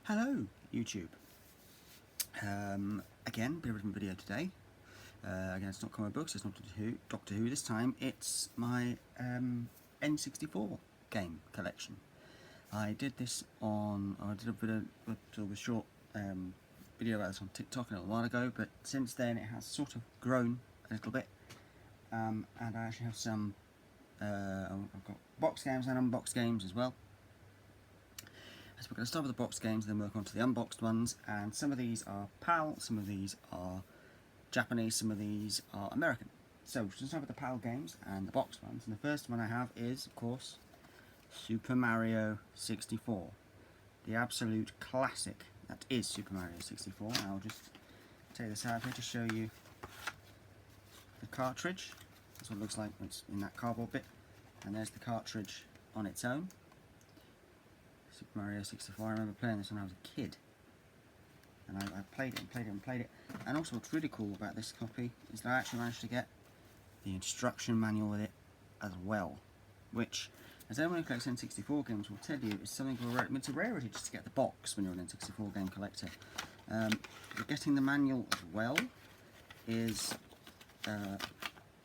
Hello YouTube. Again, bit of a different video today. Again, it's not comic books, it's not Doctor Who this time. It's my N64 game collection. I did this on, I did a bit of a short video about this on TikTok a little while ago, but since then it has sort of grown a little bit. And I actually have some, I've got box games and unboxed games as well. So we're going to start with the box games, then work on to the unboxed ones, and some of these are PAL, some of these are Japanese, some of these are American. So we'll start with the PAL games and the box ones, and the first one I have is, of course, Super Mario 64. The absolute classic that is Super Mario 64. And I'll just take this out here to show you the cartridge. That's what it looks like when it's in that cardboard bit, and there's the cartridge on its own. Super Mario 64, I remember playing this when I was a kid, and I played it and played it and played it. And also what's really cool about this copy is that I actually managed to get the instruction manual with it as well, which, as anyone who collects N64 games will tell you, is something of it's a rarity just to get the box when you're an N64 game collector. But getting the manual as well is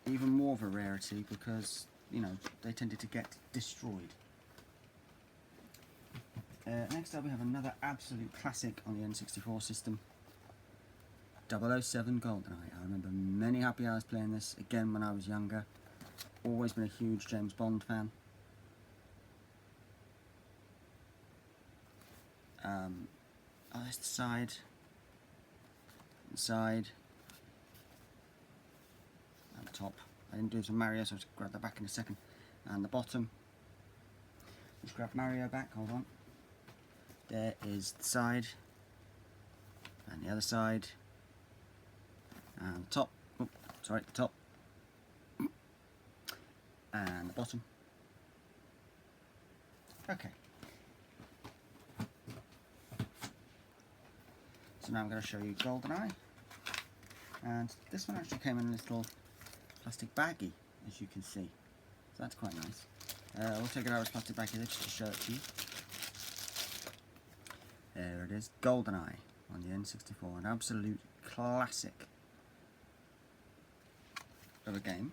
even more of a rarity because, you know, they tended to get destroyed. Next up we have another absolute classic on the N64 system, 007 GoldenEye. I remember many happy hours playing this, again when I was younger. Always been a huge James Bond fan. That's the side, and the top. I didn't do this on Mario, so I'll just grab that back in a second. And the bottom. Just grab Mario back, hold on. There is the side, and the other side, and the top, oh, sorry, the top, and the bottom. Okay. So now I'm going to show you GoldenEye, and this one actually came in a little plastic baggie, as you can see, so that's quite nice. We'll take it out of this plastic baggie there just to show it to you. There it is, GoldenEye on the N64, an absolute classic of a game.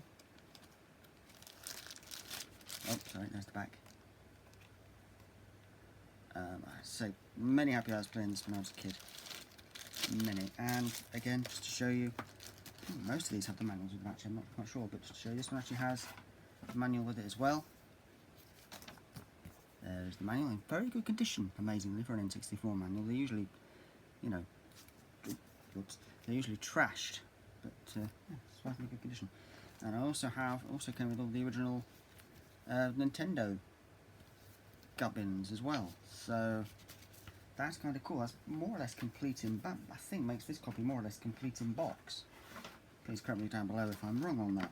Oh, sorry, there's the back. I say many happy hours playing this when I was a kid. Many, and again, just to show you, most of these have the manuals with them actually, I'm not quite sure, but just to show you, this one actually has the manual with it as well. There's the manual in very good condition, amazingly, for an N64 manual. They're usually, you know, they're usually trashed, but yeah, it's surprisingly good condition. And I also came with all the original Nintendo gubbins as well, so that's kind of cool. That's more or less complete in, I think makes this copy more or less complete in box. Please correct me down below if I'm wrong on that.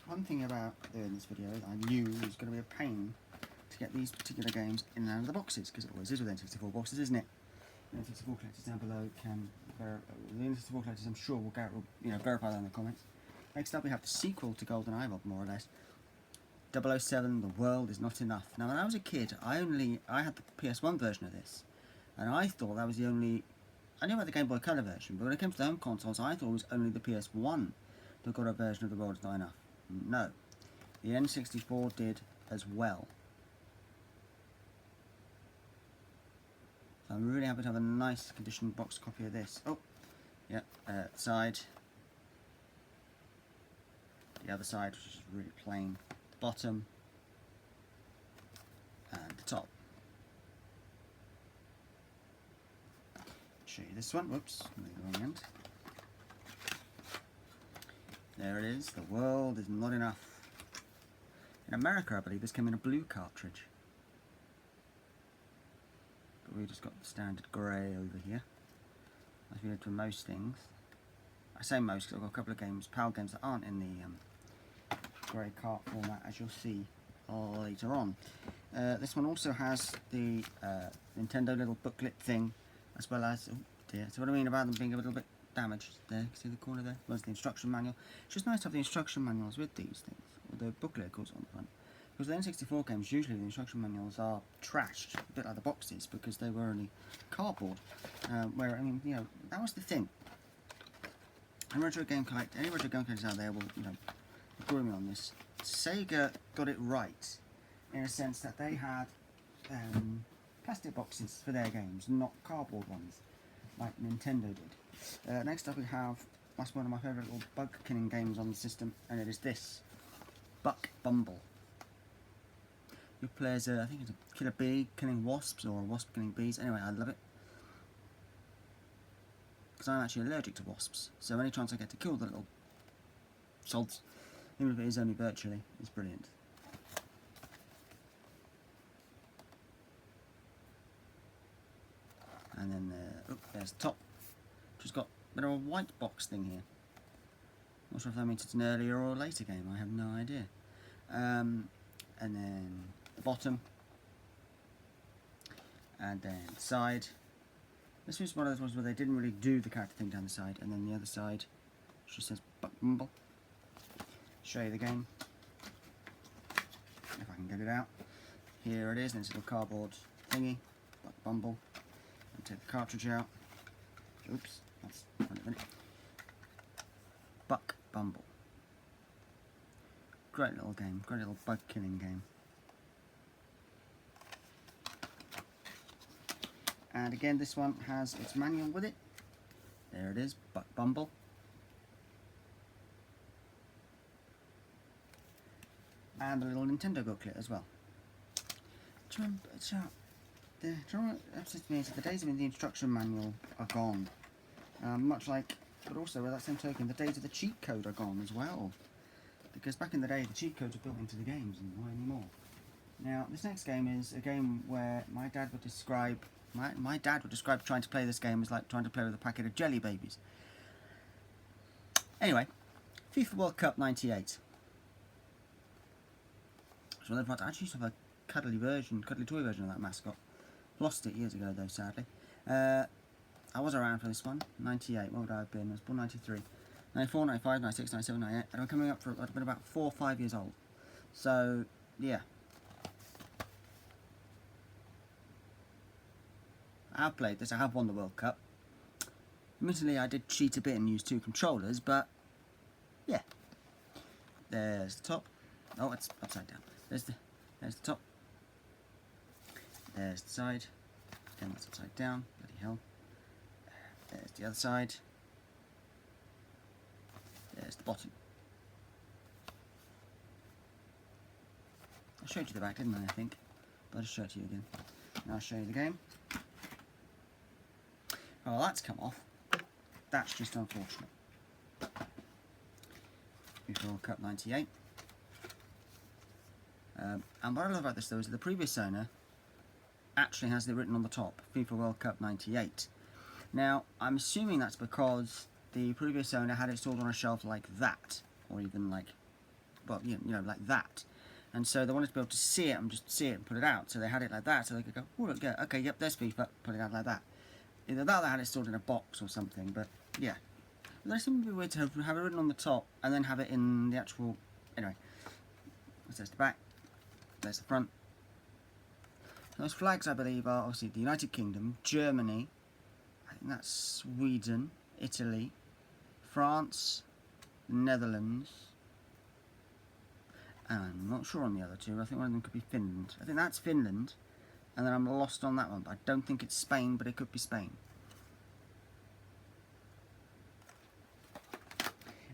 One thing about doing this video is I knew it was going to be a pain to get these particular games in and out of the boxes, because it always is with N64 boxes, isn't it? The N64 collectors down below can the N64 collectors, I'm sure, will verify that in the comments. Next up we have the sequel to GoldenEye, more or less, 007 The World Is Not Enough. Now when I was a kid, I had the PS1 version of this, and I thought that was the only, I knew about the Game Boy Color version, but when it came to the home consoles I thought it was only the PS1 that got a version of The World Is Not Enough. No, the N64 did as well. So I'm really happy to have a nice conditioned box copy of this. Oh, yeah, side. The other side, which is really plain. The bottom. And the top. Show you this one. Whoops, the wrong end. There it is, The World Is Not Enough. In America, I believe this came in a blue cartridge. But we just got the standard grey over here, as we did for most things. I say most because I've got a couple of games, PAL games, that aren't in the grey cart format, as you'll see later on. This one also has the Nintendo little booklet thing, as well as, oh dear, so what I mean about them being a little bit damaged there, see the corner there? There's the instruction manual. It's just nice to have the instruction manuals with these things, or the booklet, of course, on the front. Because the N64 games, usually the instruction manuals are trashed, a bit like the boxes, because they were only cardboard. Where, I mean, you know, that was the thing. Any retro game collectors out there will, you know, agree with me on this. Sega got it right, in a sense that they had plastic boxes for their games, not cardboard ones, like Nintendo did. Next up we have, that's one of my favourite little bug killing games on the system, and it is this, Buck Bumble. You play as I think it's a killer bee killing wasps, or a wasp killing bees. Anyway, I love it. Because I'm actually allergic to wasps, so any chance I get to kill the little sods, even if it is only virtually, is brilliant. And then there's the top, which has got a bit of a white box thing here. Not sure if that means it's an earlier or a later game, I have no idea. And then the bottom, and then side. This was one of those ones where they didn't really do the character thing down the side, and then the other side just says Buck Bumble. Show you the game, if I can get it out. Here it is, in this little cardboard thingy, Buck Bumble. And take the cartridge out. Oops, that's wait a minute. Buck Bumble. Great little game, great little bug killing game. And again, this one has its manual with it. There it is, Buck Bumble. And a little Nintendo booklet as well. Do you remember, the days of the instruction manual are gone. Much like, but also with that same token, the days of the cheat code are gone as well. Because back in the day, the cheat codes were built into the games, and not anymore. Now, this next game is a game where my dad would describe trying to play this game as like trying to play with a packet of jelly babies. Anyway, FIFA World Cup '98. So I actually used to have a cuddly toy version of that mascot. Lost it years ago though, sadly. I was around for this one, 98, what would I have been? I was born 93. 94, 95, 96, 97, 98, and I'm coming up for, I've been about 4 or 5 years old. So, yeah. I have played this, I have won the World Cup. Admittedly, I did cheat a bit and use 2 controllers, but, yeah. There's the top. Oh, it's upside down. There's the top. There's the side. Again, that's upside down. Bloody hell. There's the other side. There's the bottom. I showed you the back, didn't I think? But I'll just show it to you again. Now I'll show you the game. Well, that's come off. That's just unfortunate. FIFA World Cup '98. And what I love about this though is that the previous owner actually has it written on the top, FIFA World Cup '98. Now, I'm assuming that's because the previous owner had it stored on a shelf like that, or even like, well, you know, like that. And so they wanted to be able to see it and just see it and put it out. So they had it like that, so they could go, oh, look, yeah, okay, yep, there's FIFA, put it out like that. Either that or they had it stored in a box or something, but yeah. But there seems to be a way to have it written on the top and then have it in the actual, anyway. There's the back, there's the front. Those flags, I believe, are obviously the United Kingdom, Germany, I think that's Sweden, Italy, France, the Netherlands, and I'm not sure on the other two. I think one of them could be Finland. I think that's Finland, and then I'm lost on that one, but I don't think it's Spain, but it could be Spain.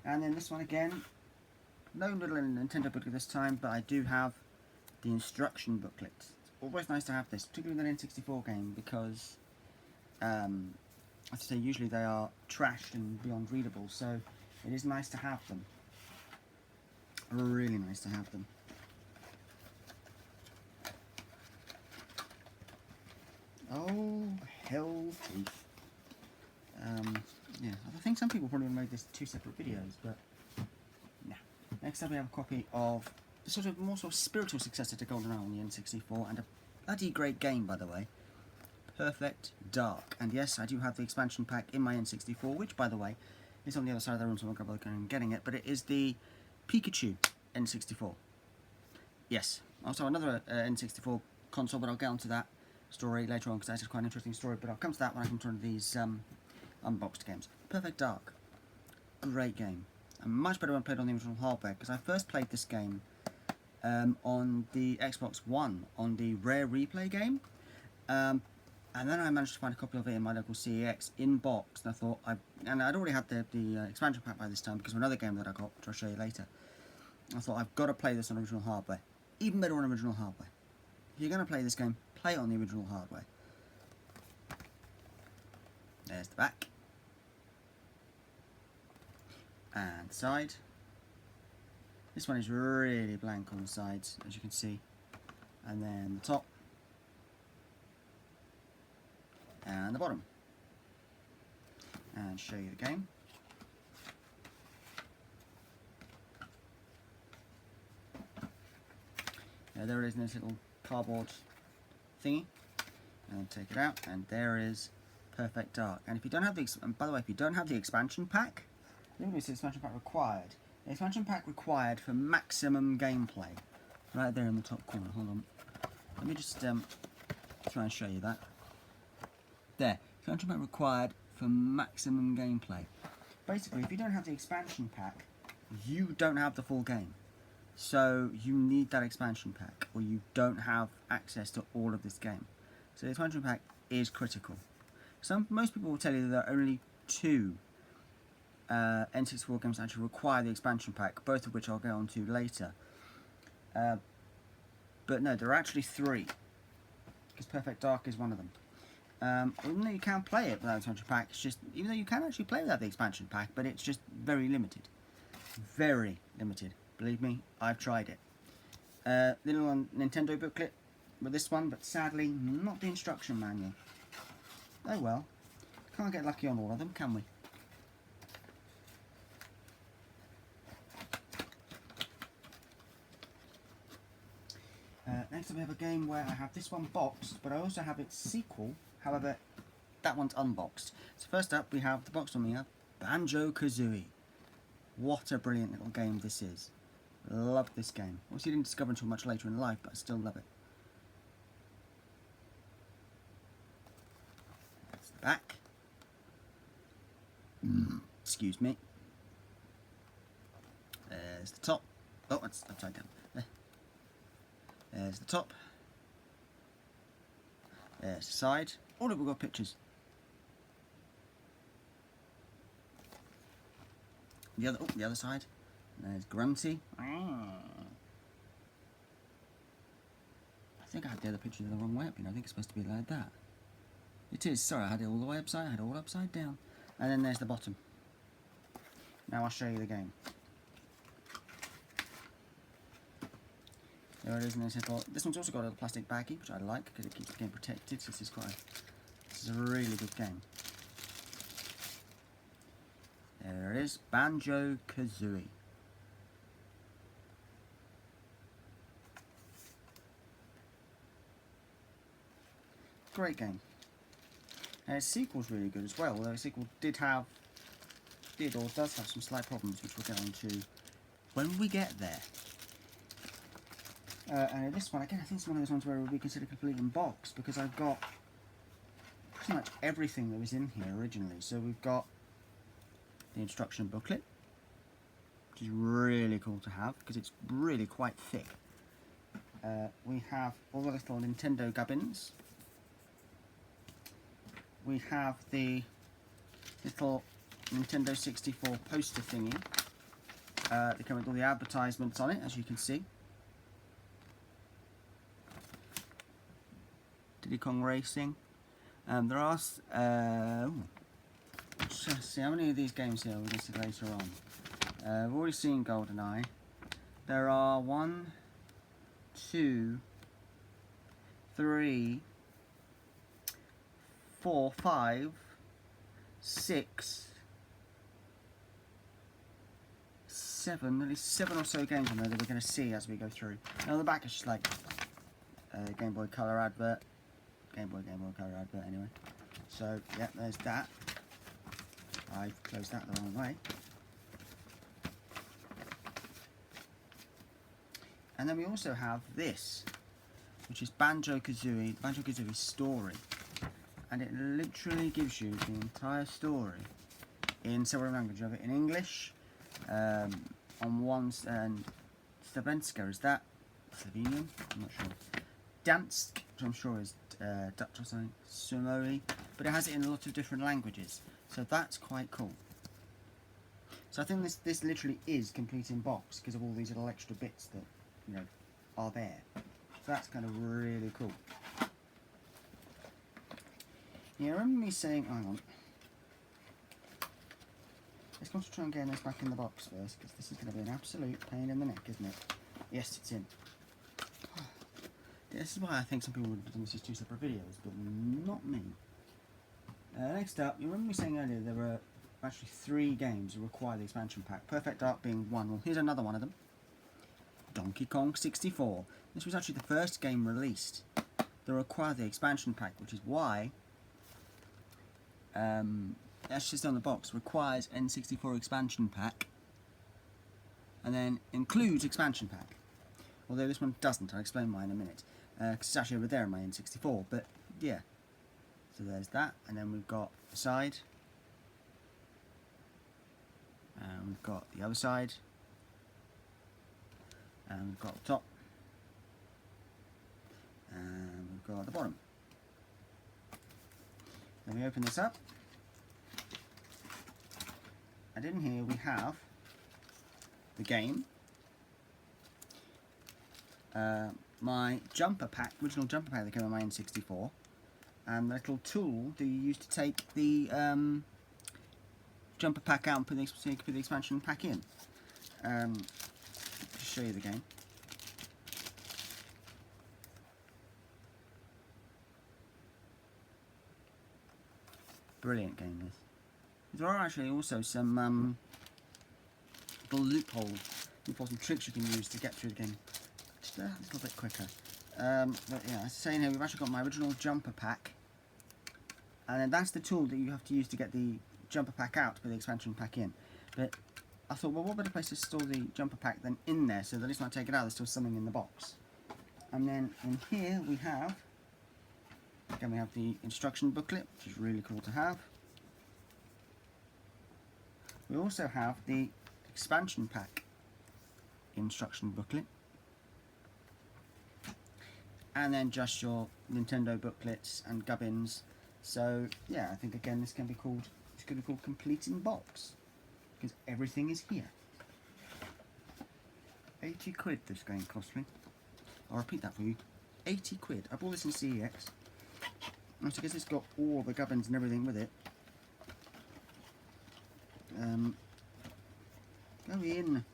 And then this one again, no little Nintendo booklet this time, but I do have the instruction booklet. It's always nice to have this, particularly in an N64 game, because as I say, usually they are trashed and beyond readable, so it is nice to have them. Really nice to have them. Oh, hell's teeth. Yeah, I think some people probably would have made this 2 separate videos, but nah. Next up we have a copy of the sort of more sort of spiritual successor to GoldenEye on the N64, and a bloody great game, by the way. Perfect Dark. And yes, I do have the expansion pack in my N64, which, by the way, is on the other side of the room, so I won't go back and getting it, but it is the Pikachu N64. Yes, Also another N64 console, but I'll get onto that story later on because that's quite an interesting story. But I'll come to that when I come to one of these unboxed games. Perfect Dark, great game, and much better when played on the original hardware because I first played this game on the Xbox One on the Rare Replay game, and then I managed to find a copy of it in my local CEX in box, and I thought and I'd already had the expansion pack by this time because of another game that I got, which I'll show you later. I thought I've got to play this on original hardware, even better on original hardware. If you're going to play this game, play it on the original hardware. There's the back. And the side. This one is really blank on the sides, as you can see. And then the top. And the bottom. And show you the game. There it is in this little cardboard thingy, and take it out, and there is Perfect Dark. And if you don't have and by the way, if you don't have the expansion pack, look at this expansion pack required. The expansion pack required for maximum gameplay, right there in the top corner. Hold on, let me just try and show you that. There, expansion pack required for maximum gameplay. Basically, if you don't have the expansion pack, you don't have the full game. So you need that expansion pack, or you don't have access to all of this game. So the expansion pack is critical. Most people will tell you that there are only 2 N64 games that actually require the expansion pack, both of which I'll go on to later. But no, there are actually 3, because Perfect Dark is one of them. Even though you can play it without the expansion pack, it's just, even though you can actually play without the expansion pack, but it's just very limited. Very limited. Believe me, I've tried it. Little Nintendo booklet with this one, but sadly not the instruction manual. Oh well, can't get lucky on all of them, can we? Next up we have a game where I have this one boxed, but I also have its sequel, however that one's unboxed. So first up we have the boxed one we have, Banjo-Kazooie. What a brilliant little game this is. Love this game. Obviously didn't discover until much later in life, but I still love it. That's the back. Excuse me. There's the top. Oh, that's upside down. There. There's the top. There's the side. Oh look, we've got pictures. The other side. There's Grunty. I think I had the other picture the wrong way up, you know. I think it's supposed to be like that. It is, sorry, I had it all the way upside, I had it all upside down. And then there's the bottom. Now I'll show you the game. There it is in this little, this one's also got a little plastic baggie, which I like because it keeps the game protected. This is a really good game. There it is, Banjo-Kazooie. Great game. And its sequel's really good as well, although the sequel does have some slight problems, which we'll get on to when we get there. And this one, again, I think it's one of those ones where it would be considered complete in box, because I've got pretty much everything that was in here originally. So we've got the instruction booklet, which is really cool to have, because it's really quite thick. We have all the little Nintendo gubbins. We have the little Nintendo 64 poster thingy. They come with all the advertisements on it, as you can see. Diddy Kong Racing. There are... let's see, how many of these games here we're going to see later on? We've already seen GoldenEye. There are 1, 2, 3, 4, 5, 6, 7, at least 7 or so games on there that we're going to see as we go through. Now on the back is just like a Game Boy Color advert. Game Boy Color advert anyway. So, yeah, there's that. I've closed that the wrong way. And then we also have this, which is Banjo-Kazooie Story. And it literally gives you the entire story in several languages. You have it in English, on one, and Slovenska, is that Slovenian? I'm not sure. Dansk, which I'm sure is Dutch or something, Somali, but it has it in a lot of different languages, so that's quite cool. So I think this literally is complete in box because of all these little extra bits that, you know, are there. So that's kind of really cool. Yeah, remember me saying, hang on. Let's go to try and get this back in the box first, because this is going to be an absolute pain in the neck, isn't it? Yes, it's in. This is why I think some people would have done this as two separate videos, but not me. Next up, you remember me saying earlier there were actually 3 games that require the expansion pack, Perfect Dark being one. Well, here's another one of them. Donkey Kong 64. This was actually the first game released that required the expansion pack, which is why, that's just on the box, requires N64 expansion pack, and then includes expansion pack. Although this one doesn't, I'll explain why in a minute. Because it's actually over there in my N64, but yeah. So there's that, and then we've got the side. And we've got the other side. And we've got the top. And we've got the bottom. Then we open this up. And in here we have the game. My jumper pack, original jumper pack that came on my N64, and the little tool that you use to take the jumper pack out and put the expansion pack in. To show you the game. Brilliant game, this. There are actually also some little loopholes and tricks you can use to get through the game just a little bit quicker. But yeah, as I was saying here, we've actually got my original jumper pack, and then that's the tool that you have to use to get the jumper pack out to put the expansion pack in. But I thought, well, what better place to store the jumper pack than in there, so that at least when I take it out, there's still something in the box. And then in here we have, again, we have the instruction booklet, which is really cool to have. We also have the expansion pack instruction booklet, and then just your Nintendo booklets and gubbins. So yeah, I think again this can be called, it's going to be called complete in box, because everything is here. 80 quid this game cost me. I'll repeat that for you. 80 quid. I bought this in CEX. And so because it's got all the gubbins and everything with it. Go in.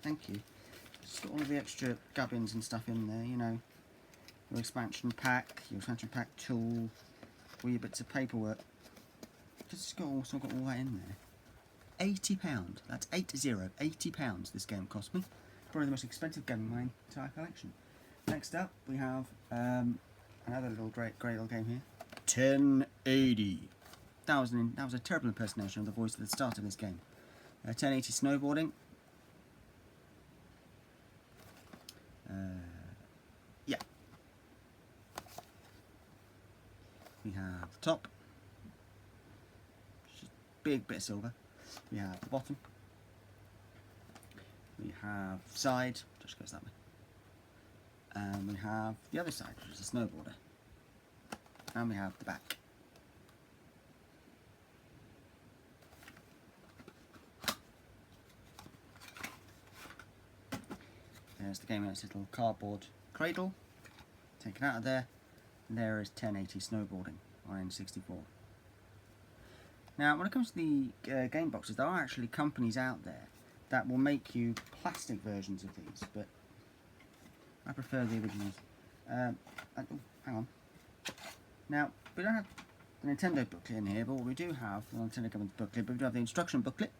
Thank you. It's got all of the extra gubbins and stuff in there, you know. Your expansion pack tool, all your bits of paperwork. It's also got all that in there. £80. That's 80 pounds this game cost me. Probably the most expensive game in my entire collection. Next up we have another little great little game here. 1080. That was a terrible impersonation of the voice at the start of this game. 1080 snowboarding. Yeah. We have the top, which is a big bit of silver. We have the bottom. We have the side, just goes that way. And we have the other side, which is a snowboarder. And we have the back. There's the game in its little cardboard cradle. Take it out of there. And there is 1080 snowboarding on N64. Now, when it comes to the game boxes, there are actually companies out there that will make you plastic versions of these, but I prefer the originals. Oh, hang on. Now, we don't have the Nintendo booklet in here, but what we do have, the Nintendo government booklet, but we do have the instruction booklet.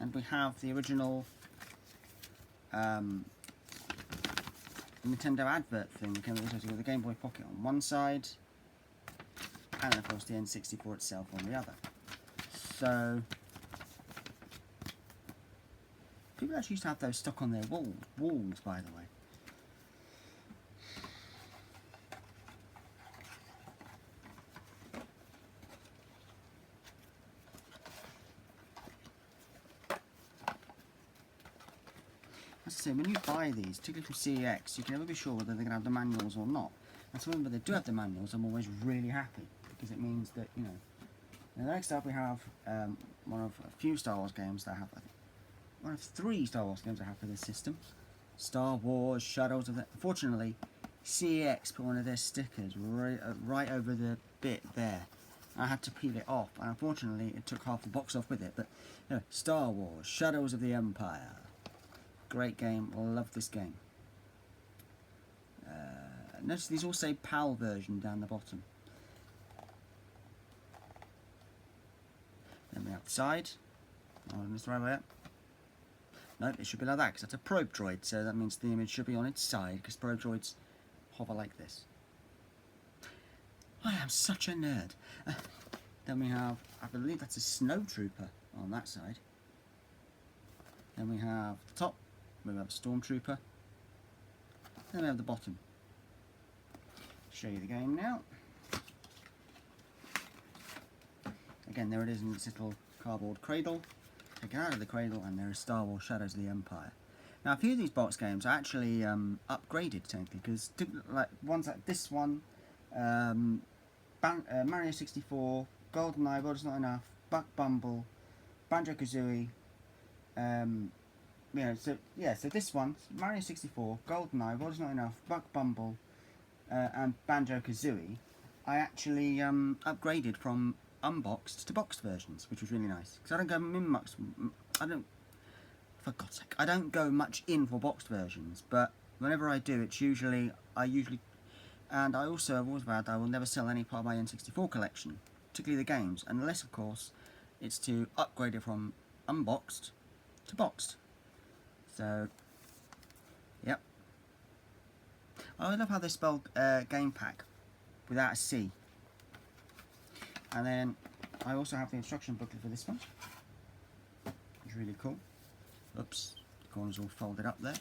And we have the original Nintendo advert thing that came with the Game Boy Pocket on one side, and of course the N64 itself on the other. So People actually used to have those stuck on their walls, by the way. As I say, when you buy these, particularly from CEX, you can never be sure whether they're going to have the manuals or not. And so whenever they do have the manuals, I'm always really happy, because it means that, you know. Now, next up we have one of a few Star Wars games that I have, I think, one of 3 Star Wars games I have for this system. Star Wars Shadows of the... Unfortunately, CEX put one of their stickers right over the bit there. I had to peel it off, and unfortunately it took half the box off with it. But, you know, Star Wars Shadows of the Empire. Great game, love this game. Notice these all say PAL version down the bottom. Then we have the side. Oh, I missed the right way up. No, it should be like that, because that's a probe droid, so that means the image should be on its side, because probe droids hover like this. I am such a nerd. Then we have, I believe that's a snowtrooper on that side. Then we have the top. We have a stormtrooper. Then we have the bottom. Show you the game now. Again, there it is in its little cardboard cradle. Take it out of the cradle, and there is Star Wars Shadows of the Empire. Now, a few of these box games are actually upgraded, technically, because like ones like this one, Mario 64, GoldenEye, World Is Not Enough, Buck Bumble, Banjo-Kazooie. Yeah, so this one, Mario 64, GoldenEye, World Is Not Enough, Buck Bumble, and Banjo-Kazooie, I actually upgraded from unboxed to boxed versions, which was really nice. Because I don't go for God's sake, I don't go much in for boxed versions, but whenever I do, it's usually, and I also have always vowed that I will never sell any part of my N64 collection, particularly the games, unless, of course, it's to upgrade it from unboxed to boxed. So, yep. I love how they spell game pack without a C. And then I also have the instruction booklet for this one. It's really cool. Oops, the corner's all folded up there.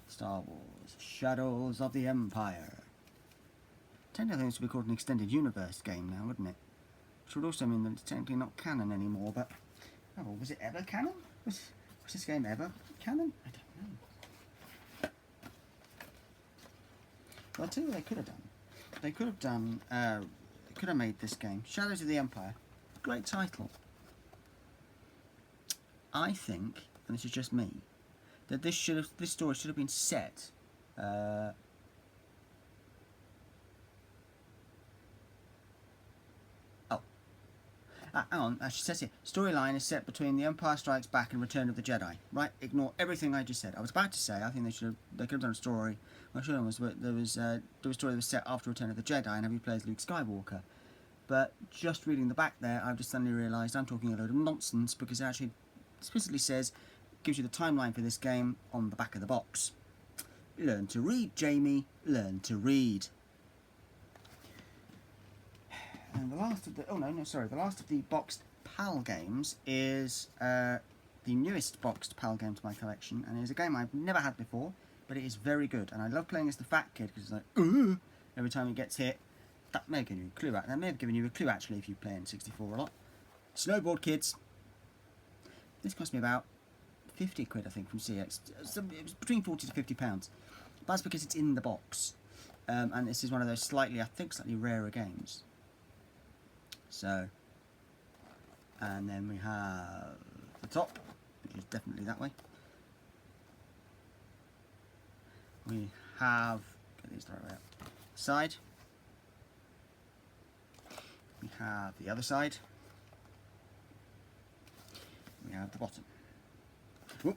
Star Wars Shadows of the Empire. Technically, I think this would be called an extended universe game now, wouldn't it? Which would also mean that it's technically not canon anymore, but... Oh, was it ever canon? Was this game ever canon? I don't know. Well, I'll tell you what they could have done. They could have done... they could have made this game, Shadows of the Empire. Great title. I think, and this is just me, that this story should have been set... hang on, she says here, storyline is set between The Empire Strikes Back and Return of the Jedi. Right, ignore everything I just said. I was about to say, I think they could have done a story. What I should have done was there was a story that was set after Return of the Jedi and have you play as Luke Skywalker. But just reading the back there, I've just suddenly realised I'm talking a load of nonsense, because it actually explicitly says, gives you the timeline for this game on the back of the box. Learn to read, Jamie. Learn to read. And the last of the... Oh, no, sorry. The last of the boxed PAL games is the newest boxed PAL game to my collection. And it is a game I've never had before, but it is very good. And I love playing as the fat kid, because it's like, ugh, every time he gets hit. That may have given you a clue. That may have given you a clue, actually, if you play N64 a lot. Snowboard Kids. This cost me about 50 quid, I think, from CX. So it was between 40 to 50 pounds. But that's because it's in the box. And this is one of those slightly rarer games. So, and then we have the top, which is definitely that way. We have, get these the right way up, side. We have the other side. We have the bottom. Whoop.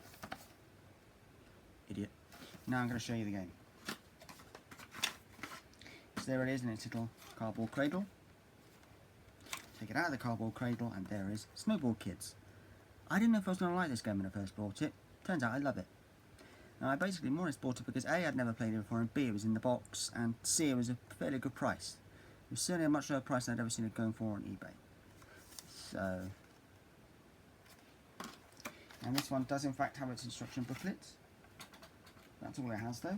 Idiot. Now I'm going to show you the game. So there it is in its little cardboard cradle. Take it out of the cardboard cradle, and there is Snowboard Kids. I didn't know if I was going to like this game when I first bought it. Turns out I love it. Now, I basically more or less bought it because A, I'd never played it before, and B, it was in the box, and C, it was a fairly good price. It was certainly a much lower price than I'd ever seen it going for on eBay. So, And this one does in fact have its instruction booklet. That's all it has though.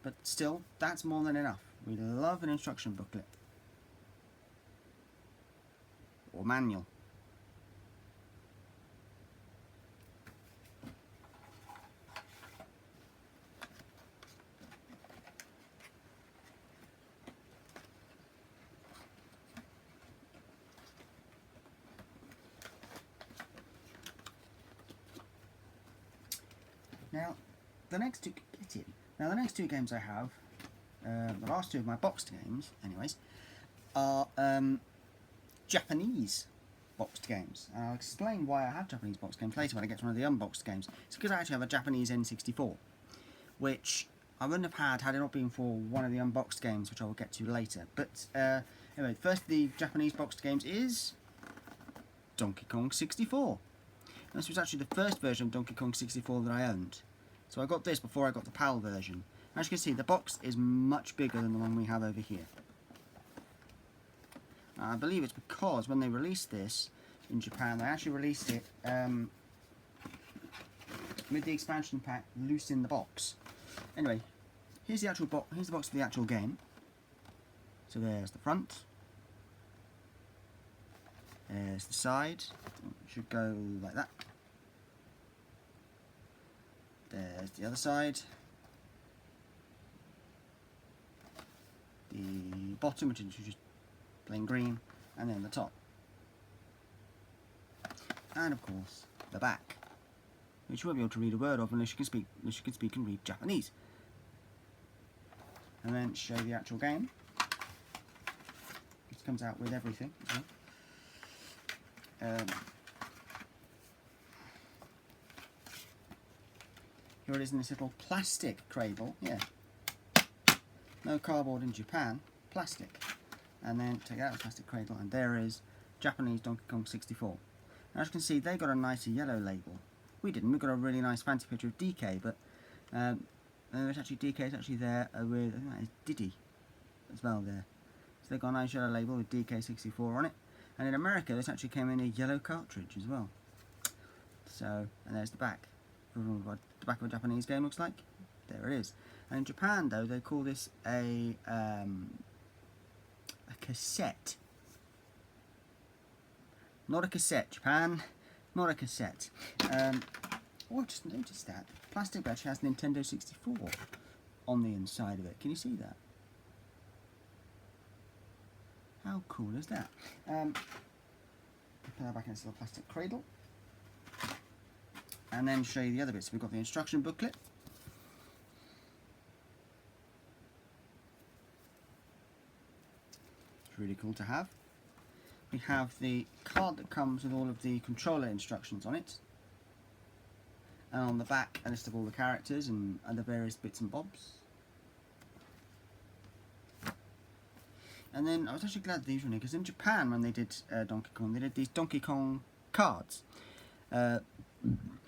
But still, that's more than enough. We love an instruction booklet. Or manual. Now, the next two games I have, the last two of my boxed games, anyways, are Japanese boxed games. And I'll explain why I have Japanese boxed games later when I get to one of the unboxed games. It's because I actually have a Japanese N64, which I wouldn't have had it not been for one of the unboxed games, which I will get to later. But anyway, first of the Japanese boxed games is Donkey Kong 64. This was actually the first version of Donkey Kong 64 that I owned. So I got this before I got the PAL version. As you can see, the box is much bigger than the one we have over here. I believe it's because when they released this in Japan, they actually released it with the expansion pack loose in the box. Anyway, here's the actual box. Here's the box for the actual game. So there's the front. There's the side. It should go like that. There's the other side. The bottom, which is just plain green, and then the top. And of course, the back, which you won't be able to read a word of unless you can speak and read Japanese. And then show the actual game. This comes out with everything as well. Here it is in this little plastic cradle, yeah. No cardboard in Japan, plastic. And then take out the plastic cradle, and there is Japanese Donkey Kong 64. Now, as you can see, they got a nicer yellow label. We didn't. We got a really nice fancy picture of DK, but it's actually DK is actually there with, I think that is Diddy as well there. So they got a nice yellow label with DK64 on it. And in America, this actually came in a yellow cartridge as well. So, and there's the back. What the back of a Japanese game looks like. There it is. And in Japan, though, they call this a cassette. Not a cassette, Japan. Not a cassette. Oh, I just noticed that. Plastic actually has Nintendo 64 on the inside of it. Can you see that? How cool is that? Put that back into the plastic cradle. And then show you the other bits. So we've got the instruction booklet. It's really cool to have. We have the card that comes with all of the controller instructions on it. And on the back, a list of all the characters and other various bits and bobs. And then I was actually glad these were in here, because in Japan, when they did Donkey Kong, they did these Donkey Kong cards.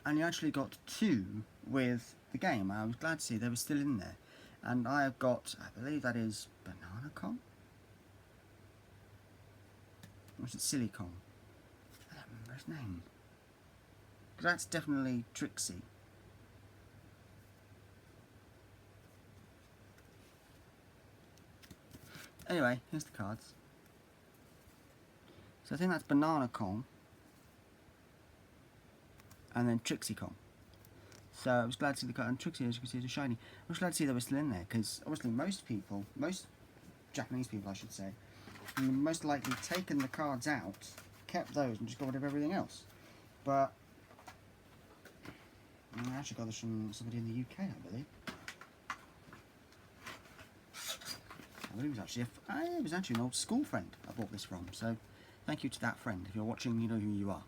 And you actually got two with the game. I was glad to see they were still in there. And I have got, I believe that is Banana Kong? Or is it Silly Kong? I don't remember his name. Because that's definitely Trixie. Anyway, here's the cards. So I think that's Banana Kong. And then Trixie Kong. So I was glad to see the card. And Trixie, as you can see, is a shiny. I was glad to see they were still in there, because obviously most people, most Japanese people I should say, most likely taken the cards out, kept those, and just got rid of everything else. But I actually got this from somebody in the UK, I believe. It was actually an old school friend I bought this from, so thank you to that friend. If you're watching, you know who you are.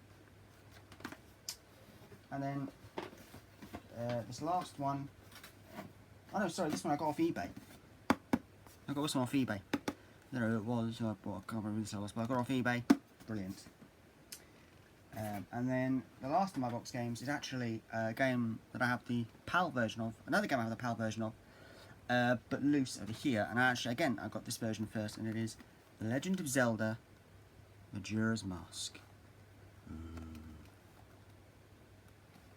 And then this last one, oh no, sorry, this one I got off eBay. I got this one off eBay. I don't know who it was, I can't remember who this was, but I got it off eBay. Brilliant. And then the last of my box games is actually a game that I have the PAL version of, another game I have the PAL version of, but loose over here. And actually, again, I got this version first, and it is The Legend of Zelda: Majora's Mask.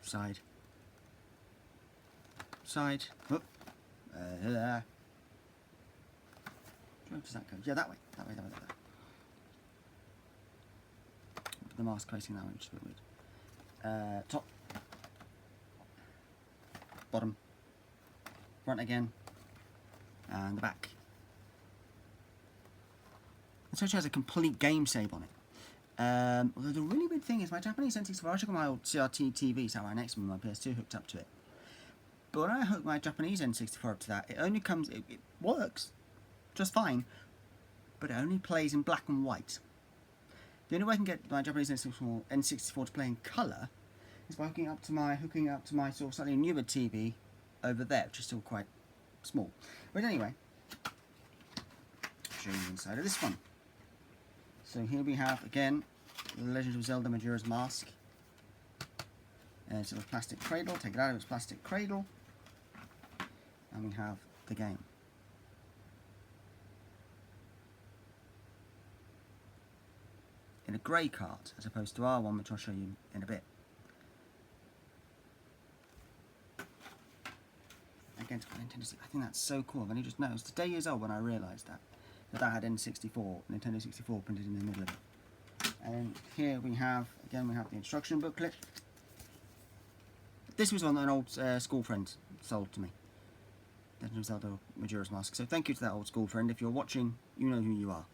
side, side, whoop, where does that go? Yeah, that way, that way, that way, that way. The mask facing that way, which is a bit weird. Top, bottom, front again, and the back. It actually has a complete game save on it. Although the really weird thing is my Japanese N64, I took my old CRT TV sat right next to me, my PS2 hooked up to it. But when I hook my Japanese N64 up to that, it only comes, it works just fine, but it only plays in black and white. The only way I can get my Japanese N64 to play in colour is by hooking up to my sort of slightly newer TV over there, which is still quite small. But anyway, I'll show you the inside of this one. So here we have, again, The Legend of Zelda Majora's Mask. It's a plastic cradle, take it out of its plastic cradle, and we have the game. In a grey cart, as opposed to our one, which I'll show you in a bit. Again, it's got Nintendo 64. I think that's so cool. I've only just noticed. Today years old when I realised that had N64, Nintendo 64 printed in the middle of it. And here we have, again, we have the instruction booklet. This was one that an old school friend sold to me. Legend of Zelda Majora's Mask. So thank you to that old school friend. If you're watching, you know who you are.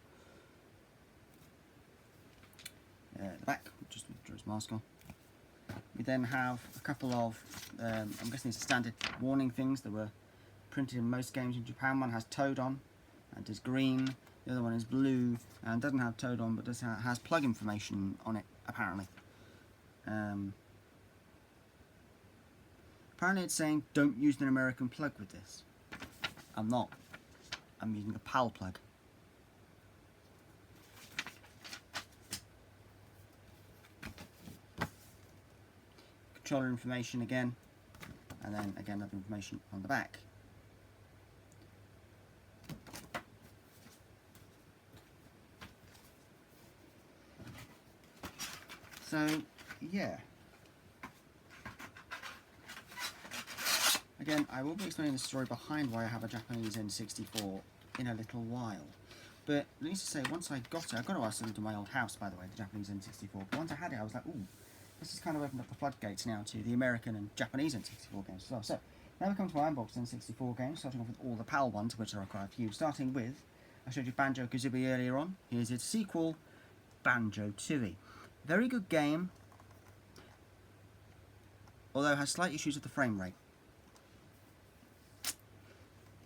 The back, just Majora's Mask on. We then have a couple of, I'm guessing it's standard warning things that were printed in most games in Japan. One has Toad on, and is green. The other one is blue, and doesn't have Toad on, but has plug information on it, apparently. Apparently it's saying, don't use an American plug with this. I'm not. I'm using a PAL plug. Controller information again, and then again other information on the back. So yeah, again I will be explaining the story behind why I have a Japanese N64 in a little while. But needless to say, once I got it, I got it while I was still in my old house, by the way, the Japanese N64. But once I had it, I was like, ooh, this has kind of opened up the floodgates now to the American and Japanese N64 games as well. So, now we come to my unboxed N64 games, starting off with all the PAL ones, which there are quite a few. Starting with, I showed you Banjo-Kazooie earlier on. Here's its sequel, Banjo-Tooie. Very good game, although it has slight issues with the frame rate.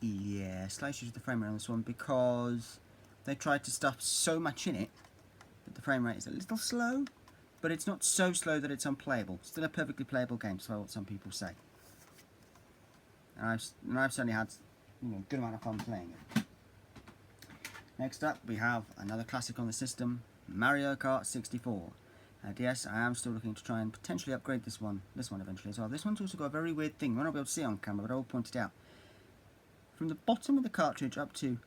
Yeah, slight issues with the frame rate on this one because they tried to stuff so much in it that the frame rate is a little slow. But it's not so slow that it's unplayable. Still a perfectly playable game, despite what some people say. And I've certainly had, a good amount of fun playing it. Next up, we have another classic on the system, Mario Kart 64. And yes, I am still looking to try and potentially upgrade this one eventually as well. This one's also got a very weird thing. You might not be able to see it on camera, but I will point it out. From the bottom of the cartridge up to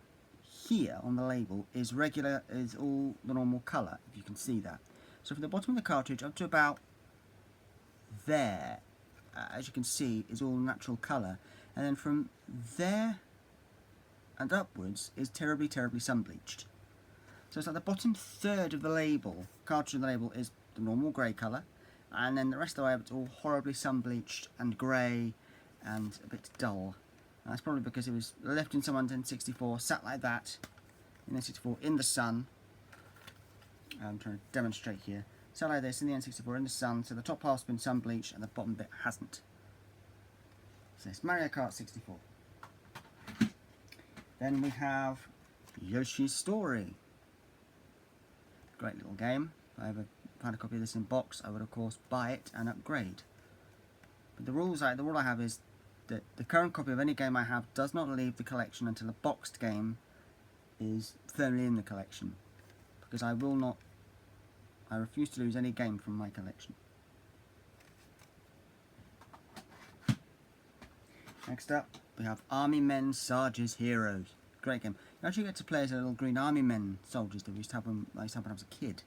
here on the label is all the normal colour, if you can see that. So from the bottom of the cartridge up to about there, as you can see, is all natural colour. And then from there and upwards is terribly, terribly sun-bleached. So it's like the bottom third of the label, cartridge of the label, is the normal grey colour. And then the rest of the way up, it's all horribly sun-bleached and grey and a bit dull. And that's probably because it was left in someone's N64, sat like that, in N64, in the sun. I'm trying to demonstrate here. So like this in the N64 in the sun, so the top half's been sun bleached and the bottom bit hasn't. So it's Mario Kart 64. Then we have Yoshi's Story. Great little game. If I ever found a copy of this in box, I would of course buy it and upgrade. But the rule I have is that the current copy of any game I have does not leave the collection until a boxed game is firmly in the collection. Because I refuse to lose any game from my collection. Next up, we have Army Men Sarge's Heroes. Great game. You actually get to play as a little green Army Men soldiers that I used to have when I was a kid.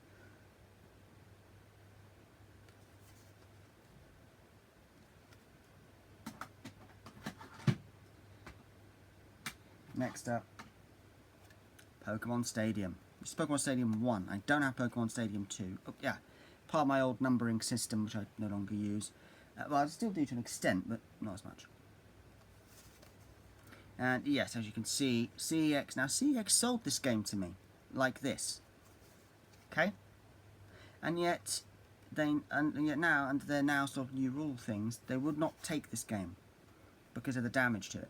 Next up, Pokemon Stadium. This is Pokemon Stadium 1. I don't have Pokemon Stadium 2. Oh, yeah, part of my old numbering system, which I no longer use. Well, I still do to an extent, but not as much. And yes, as you can see, CEX. Now, CEX sold this game to me like this. Okay? And yet, and yet now, under their now sort of new rule things, they would not take this game because of the damage to it.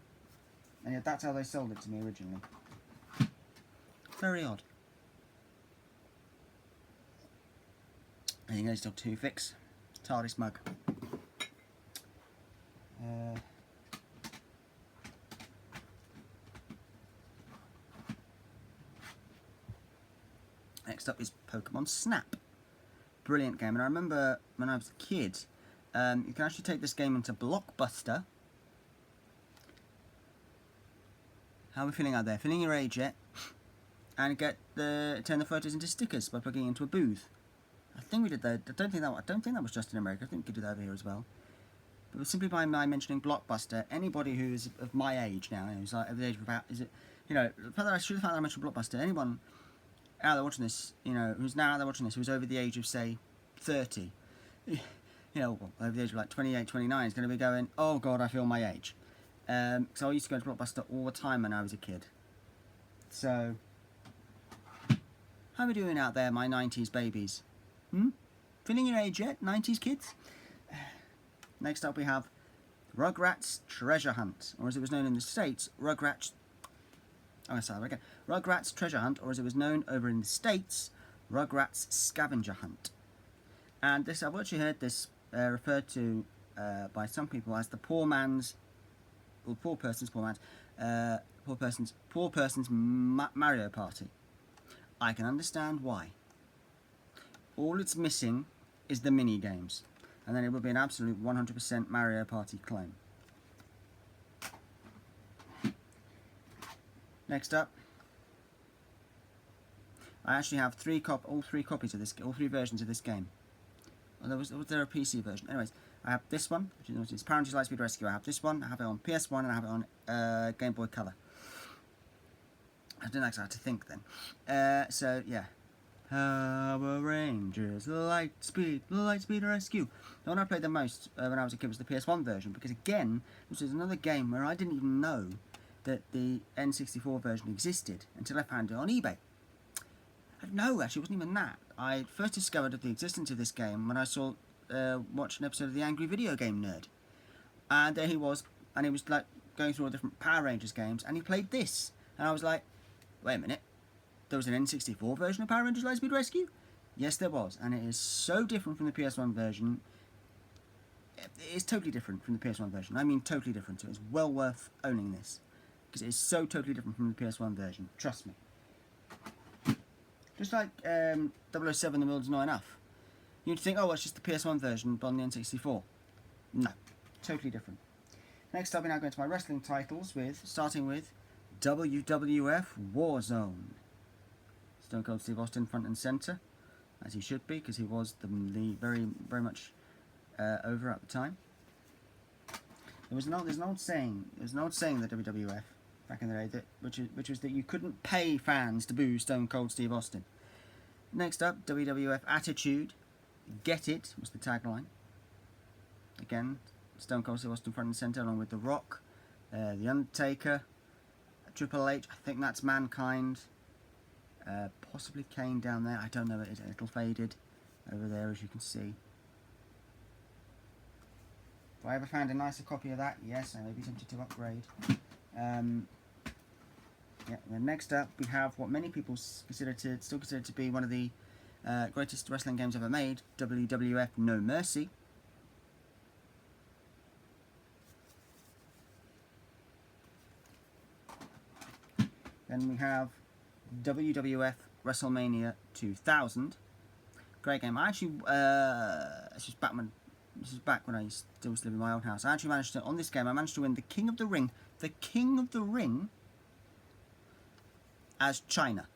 And yet that's how they sold it to me originally. Very odd. There you go, still 2 fix. TARDIS mug. Next up is Pokemon Snap. Brilliant game, and I remember when I was a kid, you can actually take this game into Blockbuster. How are we feeling out there? Feeling your age yet? And turn the photos into stickers by plugging into a booth. I think we did that. I don't think that was just in America. I think we could do that over here as well. But simply by my mentioning Blockbuster, anybody who is of my age now, who's like over the age of about, the fact that I mentioned Blockbuster, anyone out there watching this, who's now out there watching this, who's over the age of say 30, over the age of like 28, 29, is going to be going, oh God, I feel my age. So I used to go to Blockbuster all the time when I was a kid. So, how are we doing out there, my 90s babies? Feeling your age yet, 90s kids? Next up we have Rugrats Treasure Hunt, or as it was known in the States, Rugrats Treasure Hunt, or as it was known over in the States, Rugrats Scavenger Hunt. And this, I've actually heard this referred to by some people as the poor person's Mario Party. I can understand why. All it's missing is the mini games, and then it would be an absolute 100% Mario Party clone. Next up, I actually have all three versions of this game. Oh, was there a PC version? Anyways, I have this one, which is Power Rangers Lightspeed Rescue. I have this one, I have it on PS1, and I have it on Game Boy Color. I didn't actually have to think then. So, yeah. Power Rangers Lightspeed Rescue. The one I played the most when I was a kid was the PS1 version, because again, this is another game where I didn't even know that the N64 version existed until I found it on eBay. No, actually, it wasn't even that. I first discovered the existence of this game when I watched an episode of the Angry Video Game Nerd. And there he was, and he was like going through all the different Power Rangers games, and he played this. And I was like, wait a minute, there was an N64 version of Power Rangers Lightspeed Rescue? Yes, there was, and it is so different from the PS1 version. It is totally different from the PS1 version. I mean totally different, so it's well worth owning this, because it is so totally different from the PS1 version, trust me. Just like 007 The World's Not Enough. You'd think, oh, well, it's just the PS1 version, but on the N64. No, totally different. Next up, we're now going to my wrestling titles, starting with WWF Warzone. Stone Cold Steve Austin front and centre, as he should be, because he was the very, very much over at the time. There's an old saying that WWF back in the day, which was that you couldn't pay fans to boo Stone Cold Steve Austin. Next up, WWF Attitude, Get It was the tagline. Again, Stone Cold Steve Austin front and centre, along with The Rock, The Undertaker, Triple H, I think that's Mankind, possibly Kane down there, I don't know, it's a little faded over there as you can see. If I ever found a nicer copy of that, yes, I may be tempted to upgrade. Yeah, then next up we have what many people still consider to be one of the greatest wrestling games ever made, WWF No Mercy. Then we have WWF WrestleMania 2000. Great game. I actually, this is back when I still was living in my old house. I actually managed to, on this game, I managed to win the King of the Ring as China.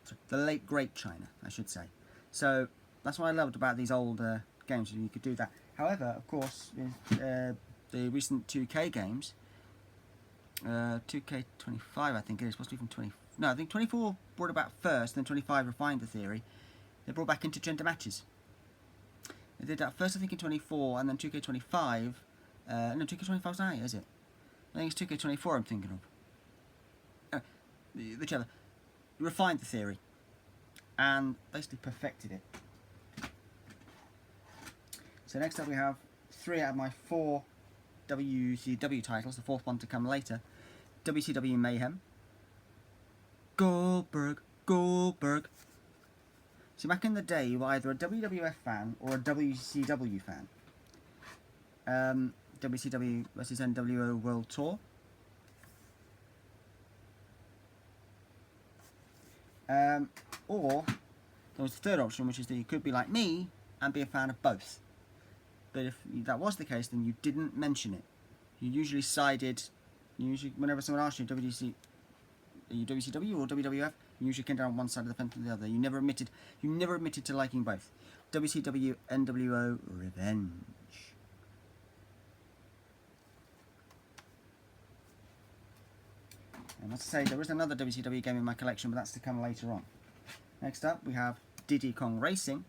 So, the late great China, I should say. So that's what I loved about these old games, you could do that. However, of course, with the recent 2K games, 2K25, I think it is, possibly from 20. No, I think 24 brought about first, then 25 refined the theory. They brought back intergender matches. They did that first, I think, in 24, and then 2K25. No, 2K25's now, is it? I think it's 2K24 I'm thinking of. Whichever. Refined the theory, and basically perfected it. So next up we have 3 out of my 4 WCW titles, the 4th one to come later. WCW Mayhem. Goldberg. So back in the day, you were either a WWF fan or a WCW fan. WCW versus NWO World Tour. Or there was the third option, which is that you could be like me and be a fan of both. But if that was the case, then you didn't mention it. You usually sided. Whenever someone asked you, are you WCW or WWF, you usually came down one side of the fence or the other. You never admitted to liking both. WCW NWO Revenge. And let's say there is another WCW game in my collection, but that's to come later on. Next up, we have Diddy Kong Racing,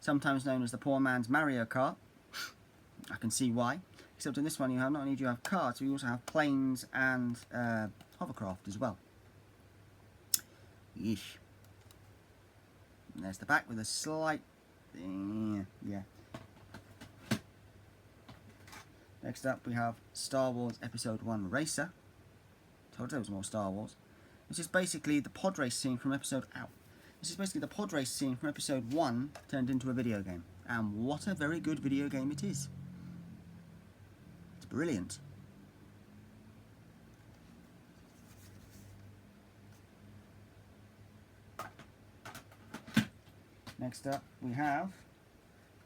sometimes known as the poor man's Mario Kart. I can see why. Except in this one, you have not only do you have karts, you also have planes and hovercraft as well. Yeesh. And there's the back with a slight... yeah. Next up, we have Star Wars Episode 1 Racer. Told you there was more Star Wars. This is basically the pod race scene from Episode... This is basically the pod race scene from Episode 1 turned into a video game. And what a very good video game it is. It's brilliant. Next up, we have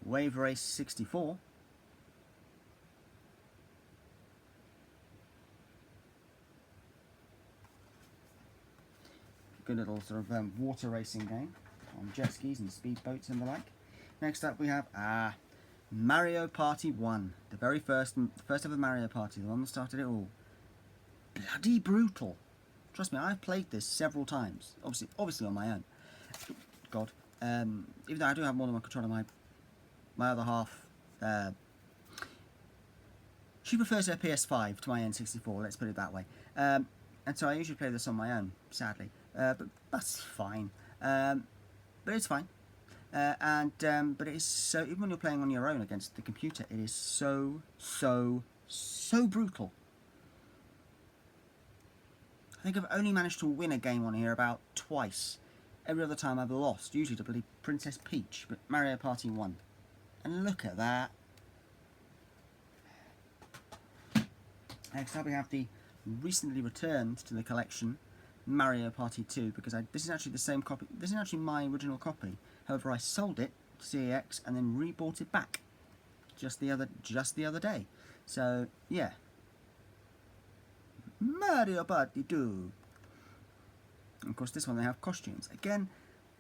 Wave Race 64. Good little sort of water racing game on jet skis and speedboats and the like. Next up, we have Mario Party 1, the very first ever Mario Party, the one that started it all. Bloody brutal. Trust me, I've played this several times. Obviously on my own. God. Even though I do have more than one controller, my other half, she prefers her PS5 to my N64, let's put it that way. And so I usually play this on my own, sadly. But that's fine. But it's fine. But it is so, even when you're playing on your own against the computer, it is so brutal. I think I've only managed to win a game on here about twice. Every other time I've lost, usually to bloody Princess Peach, but Mario Party 1. And look at that. Next up we have the recently returned to the collection Mario Party 2, because this is actually the same copy. This is actually my original copy. However, I sold it to CAX and then rebought it back just the other day. So yeah, Mario Party 2. And of course, this one they have costumes. Again,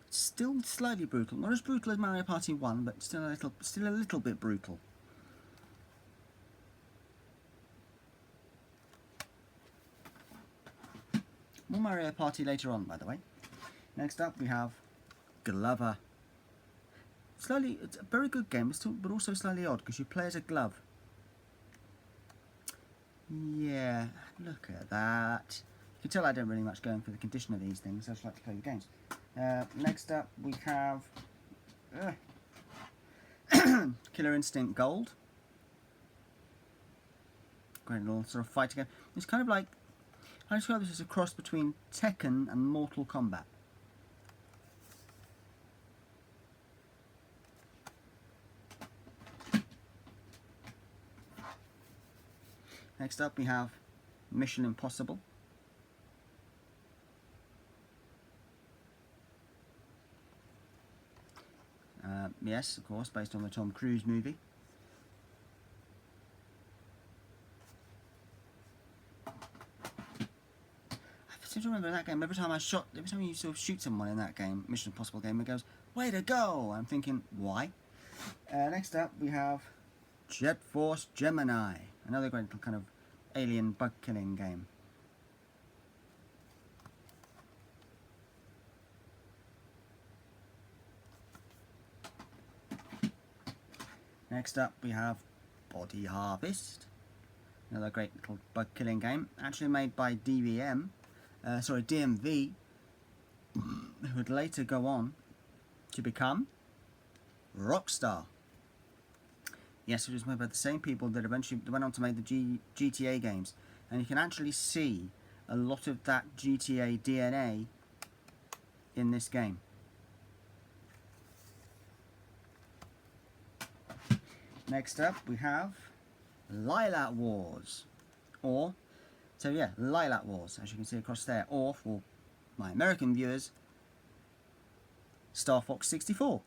still slightly brutal. Not as brutal as Mario Party 1, but still a little bit brutal. More Mario Party later on, by the way. Next up, we have Glover. It's a very good game, but also slightly odd, because you play as a glove. Yeah, look at that. You can tell I don't really much going for the condition of these things, I just like to play the games. Next up, we have Killer Instinct Gold. Great little sort of fighting game. It's kind of like, I describe this as a cross between Tekken and Mortal Kombat. Next up we have Mission Impossible. Yes, of course, based on the Tom Cruise movie. I seem to remember in that game, every time you sort of shoot someone in that game, Mission Impossible game, it goes, "Way to go!" I'm thinking, why? Next up, we have Jet Force Gemini, another great little kind of alien bug killing game. Next up we have Body Harvest, another great little bug killing game, actually made by DMV, who would later go on to become Rockstar. Yes, it was made by the same people that eventually went on to make the GTA games, and you can actually see a lot of that GTA DNA in this game. Next up we have Lilac Wars, Lilac Wars, as you can see across there, or for my American viewers, Star Fox 64.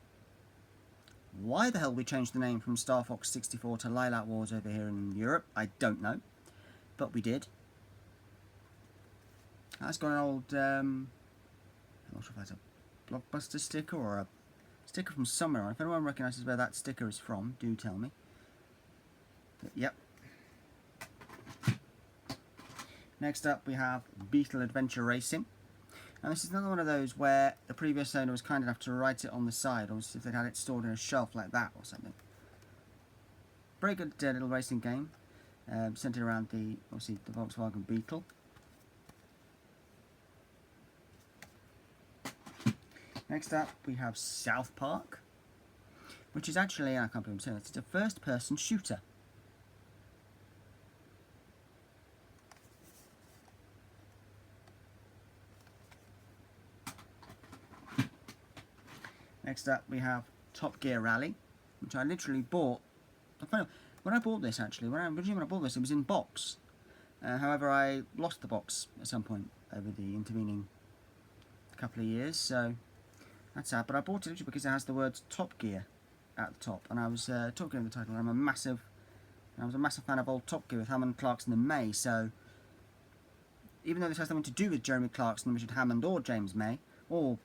Why the hell we changed the name from Star Fox 64 to Lilac Wars over here in Europe, I don't know, but we did. That's got an old, I'm not sure if that's a Blockbuster sticker or a sticker from somewhere. If anyone recognises where that sticker is from, do tell me. But, yep. Next up we have Beetle Adventure Racing. And this is another one of those where the previous owner was kind enough to write it on the side, or if they'd had it stored in a shelf like that or something. Very good little racing game, centered around obviously the Volkswagen Beetle. Next up we have South Park, which is actually, I can't believe I'm saying this, it's a first-person shooter. Next up we have Top Gear Rally, which I literally bought. When I bought this, actually, when I bought this, it was in box. However, I lost the box at some point over the intervening couple of years, so that's sad. But I bought it literally because it has the words Top Gear at the top, and I was talking in the title. I was a massive fan of old Top Gear with Hammond, Clarkson, and May. So even though this has nothing to do with Jeremy Clarkson, Richard Hammond, or James May, or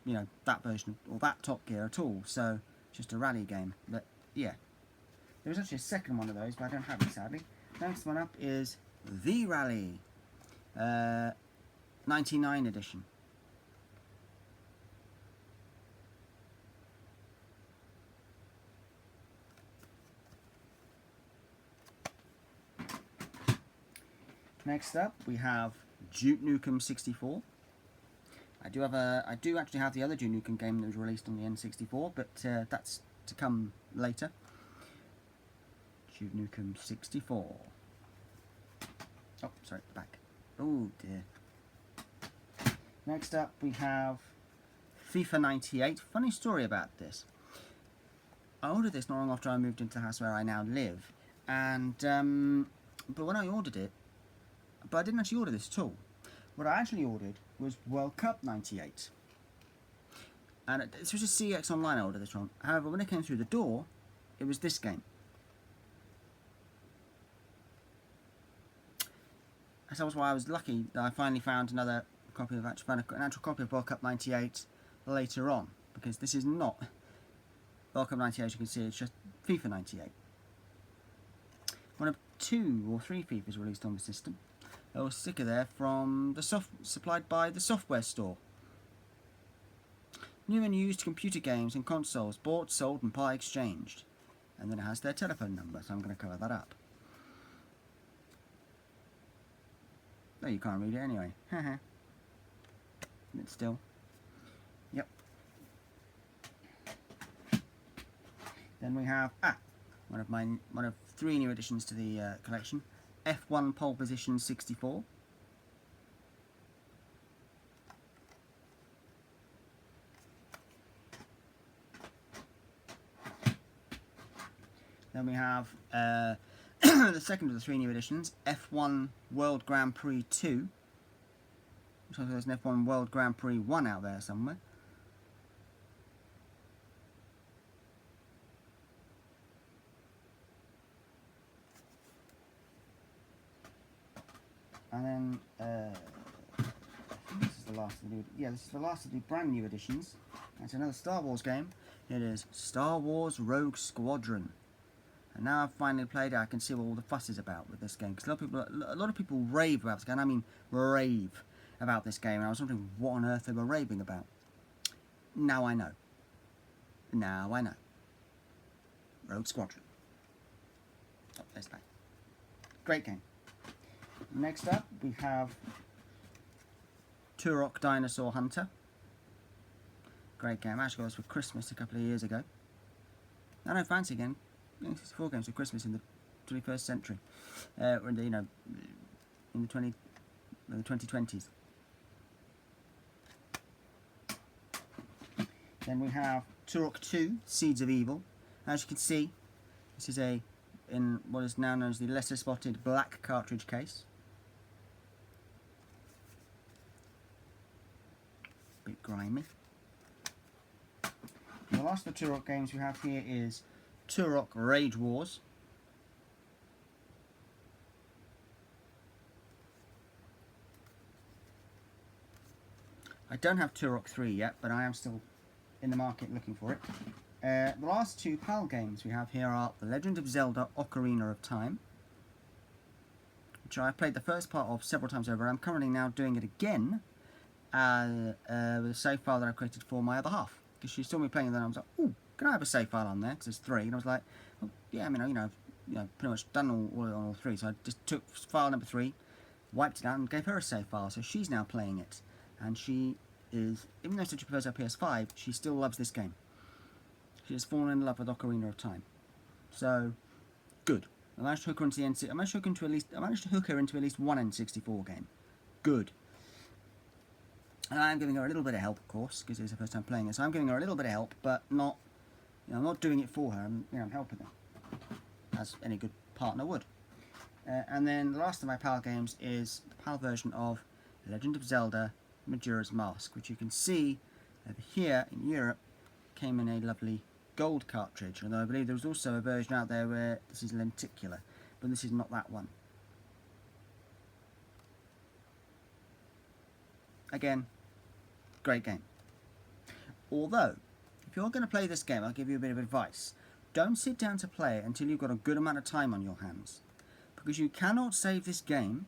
that version or that Top Gear at all, so just a rally game. But yeah, there was actually a second one of those, but I don't have it sadly. Next one up is The Rally, 99 edition. Next up we have Duke Nukem 64. I do actually have the other Duke Nukem game that was released on the N64, but that's to come later. Duke Nukem 64. Oh, sorry, back. Oh dear. Next up we have FIFA 98. Funny story about this. I ordered this not long after I moved into the house where I now live, and but when I ordered it, but I didn't actually order this at all. What I actually ordered was World Cup 98. And this was a CX Online I ordered this from. However, when it came through the door, it was this game. So that's why I was lucky that I finally found an actual copy of World Cup 98 later on. Because this is not World Cup 98, as you can see, it's just FIFA 98. One of 2 or 3 FIFAs released on the system. A little sticker there from supplied by the software store. New and used computer games and consoles bought, sold and part exchanged. And then it has their telephone number, so I'm going to cover that up. No, you can't read it anyway. Haha. But still. Yep. Then we have one of 3 new additions to the collection. F1 Pole Position 64. Then we have the second of the 3 new editions, F1 World Grand Prix 2. So there's an F1 World Grand Prix 1 out there somewhere. And then, I think this is the last of the this is the last of the brand new editions. That's another Star Wars game. It is Star Wars Rogue Squadron. And now I've finally played it, I can see what all the fuss is about with this game. Because a lot of people rave about this game. I mean, rave about this game. And I was wondering what on earth they were raving about. Now I know. Now I know. Rogue Squadron. there's that. Great game. Next up, we have Turok Dinosaur Hunter. Great game. I actually got this for Christmas a couple of years ago. I don't fancy again. N64 games for Christmas in the 21st century, or in the, in the 2020s. Then we have Turok 2, Seeds of Evil. As you can see, this is in what is now known as the lesser spotted black cartridge case. Bit grimy. The last of the Turok games we have here is Turok Rage Wars. I don't have Turok 3 yet, but I am still in the market looking for it. The last two PAL games we have here are The Legend of Zelda Ocarina of Time, which I've played the first part of several times over. I'm currently now doing it again with a save file that I created for my other half, because she saw me playing it, and then I was like, "Ooh, can I have a save file on there?" Because there's 3, and I was like, "Well, yeah, I mean, I've pretty much done all 3." So I just took file number 3, wiped it out, and gave her a save file. So she's now playing it, and she is, even though she prefers her PS5, she still loves this game. She has fallen in love with Ocarina of Time. So, good. I managed to hook her into I managed to hook her into at least one N64 game. Good. And I'm giving her a little bit of help, of course, because it's her first time playing it. So I'm giving her a little bit of help, but not, I'm not doing it for her. I'm helping her, as any good partner would. And then the last of my PAL games is the PAL version of The Legend of Zelda Majora's Mask, which you can see over here in Europe came in a lovely gold cartridge, although I believe there was also a version out there where this is lenticular, but this is not that one. Again, great game. Although, if you're going to play this game, I'll give you a bit of advice. Don't sit down to play it until you've got a good amount of time on your hands, because you cannot save this game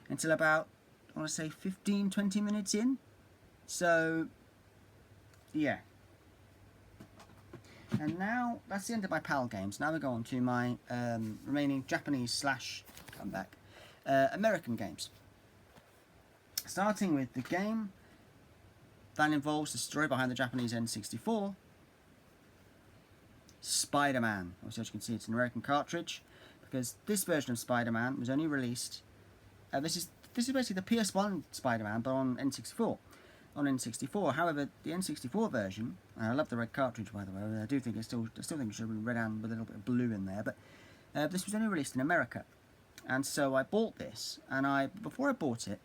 until about, I want to say, 15-20 minutes in. So, yeah. And now, that's the end of my PAL games. Now we go on to my remaining Japanese / comeback American games. Starting with the game that involves the story behind the Japanese N64, Spider-Man. Also, as you can see, it's an American cartridge, because this version of Spider-Man was only released, this is basically the PS1 Spider-Man, but on N64. However, the N64 version, and I love the red cartridge, by the way. I think it still think it should be red and with a little bit of blue in there. But this was only released in America, and so I bought this. And before I bought it,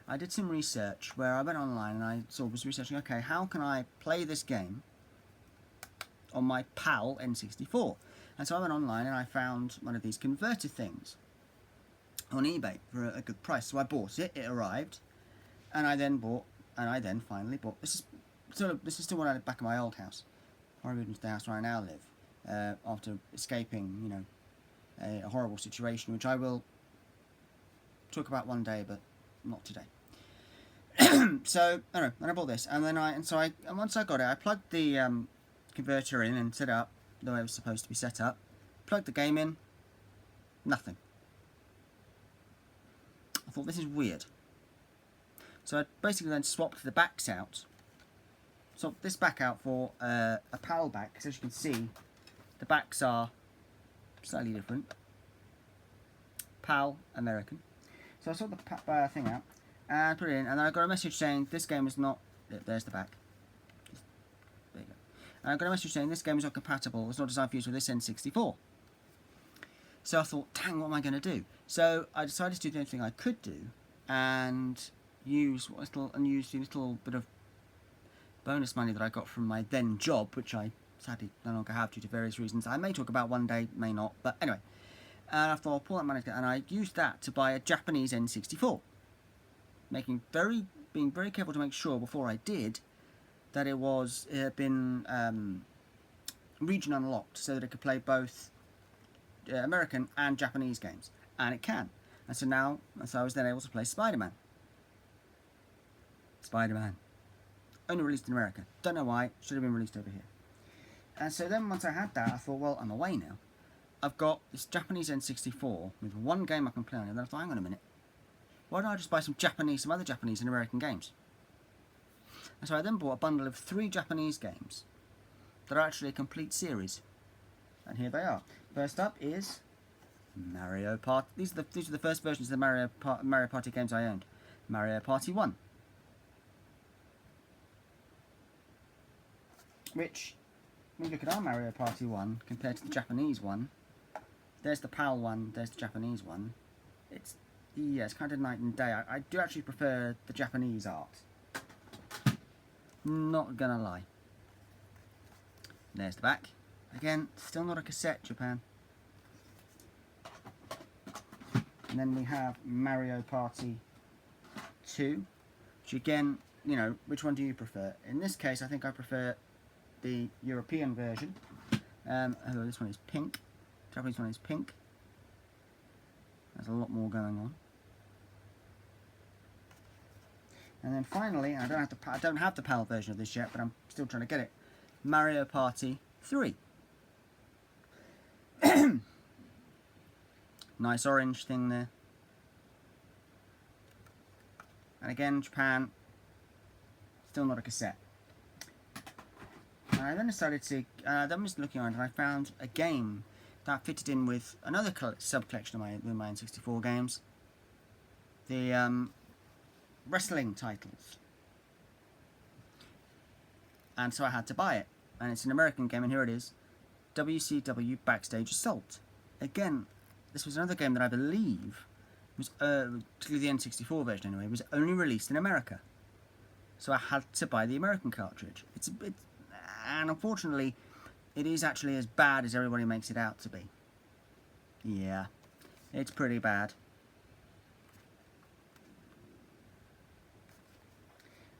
I did some research where I went online and I was researching. Okay, how can I play this game on my PAL N64? And so I went online and I found one of these converter things on eBay for a good price. So I bought it. It arrived, and I then finally bought. This is still when I lived back in my old house. I moved into the house where I now live after escaping, a horrible situation, which I will talk about one day, but not today. So I don't know. Then I bought this, and once I got it, I plugged the converter in and set it up the way it was supposed to be set up. Plugged the game in. Nothing. I thought, this is weird. So I basically then swapped the backs out. Swapped this back out for a PAL back, because as you can see, the backs are slightly different. PAL American. So I swapped the thing out and put it in, and then I got a message saying this game is not. There's the back. There you go. And I got a message saying this game is not compatible. It's not designed for use with this N64. So I thought, dang, what am I going to do? So I decided to do the only thing I could do, and use the little bit of bonus money that I got from my then job, which I sadly no longer have due to various reasons. I may talk about one day, may not, but anyway. And I thought, I'll pull that money together, and I used that to buy a Japanese N64, being very careful to make sure before I did that it had been region unlocked, so that it could play both American and Japanese games, and it can. And so I was then able to play Spider-Man. Only released in America. Don't know why. Should have been released over here. And so then once I had that, I thought, well, I'm away now. I've got this Japanese N64 with one game I can play on it, and then I thought, hang on a minute, why don't I just buy some other Japanese and American games? And so I then bought a bundle of 3 Japanese games that are actually a complete series. And here they are. First up is Mario Party. These are the first versions of the Mario Party games I owned. Mario Party 1. Which, when you look at our Mario Party 1 compared to the Japanese one, there's the PAL one, there's the Japanese one. It's kind of night and day. I do actually prefer the Japanese art. Not gonna lie. There's the back. Again, still not a cassette, Japan. And then we have Mario Party 2, which again, you know, which one do you prefer? In this case, I think I prefer the European version. This one is pink. Japanese one is pink. There's a lot more going on. And then finally, I don't have the PAL version of this yet, but I'm still trying to get it. Mario Party 3. Nice orange thing there. And again, Japan, still not a cassette. And I then decided to, then I was looking around and I found a game that fitted in with another sub-collection of my N64 games. The wrestling titles. And so I had to buy it. And it's an American game, and here it is. WCW Backstage Assault. Again, this was another game that I believe was, particularly the N64 version anyway, was only released in America. So I had to buy the American cartridge. It's a bit, and unfortunately, it is actually as bad as everybody makes it out to be. Yeah, it's pretty bad.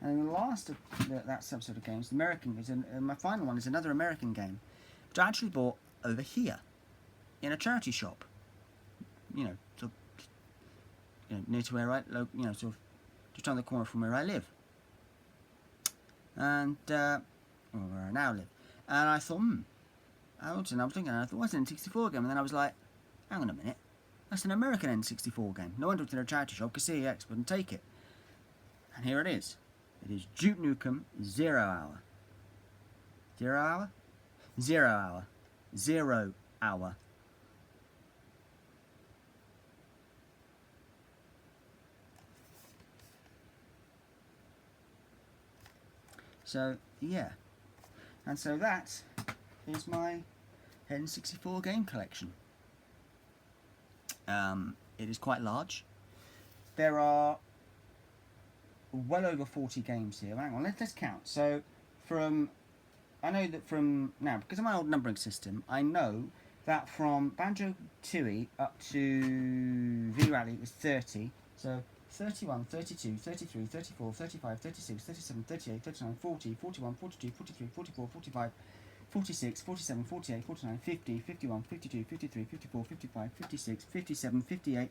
And the last of that subset of games, the American, my final one is another American game, which I actually bought over here, in a charity shop. You know, sort of, near to where sort of, just on the corner from where I live. And, or where I now live. And I thought, I was thinking, what's an N64 game? And then I was like, hang on a minute, that's an American N64 game. No wonder it's in a charity shop, because CEX wouldn't take it. And here it is. It is Duke Nukem 0 Hour. 0 Hour? 0 Hour. 0 Hour. So, yeah. And so that is my N64 game collection. It is quite large. There are well over 40 games here. Hang on, let's count. So, I know that from now, because of my old numbering system, I know that from Banjo-Tooie up to V-Rally was 30. So 31, 32, 33, 34, 35, 36, 37, 38, 39, 40, 41, 42, 43, 44, 45, 46, 47, 48, 49, 50, 51, 52, 53, 54, 55, 56, 57, 58,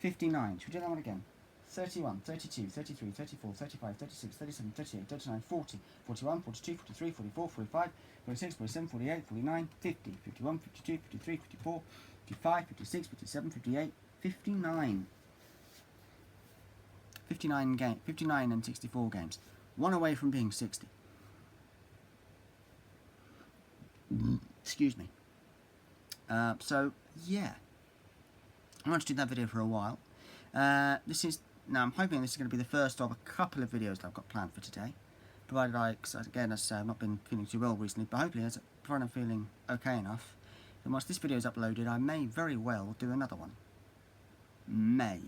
59. Should we do that one again? 31, 32, 33, 34, 35, 36, 37, 38, 39, 40, 41, 42, 43, 44, 45, 46, 47, 48, 49, 50, 51, 52, 53, 54, 55, 56, 57, 58, 59. 59 and 64 games. One away from being 60. Excuse me. So, yeah. I want to do that video for a while. Now I'm hoping this is going to be the first of a couple of videos that I've got planned for today. Provided again, as I say, I've not been feeling too well recently, but hopefully, provided I'm feeling okay enough, then once this video is uploaded, I may very well do another one. May.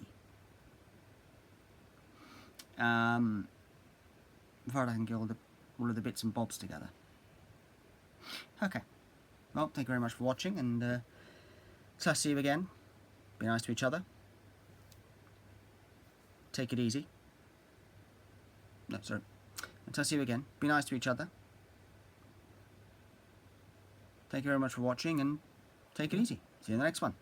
Before I can get all of the bits and bobs together. Okay. Well, thank you very much for watching, and so I'll see you again. Be nice to each other. Take it easy. No, sorry. Until I see you again, be nice to each other. Thank you very much for watching, and take it easy. See you in the next one.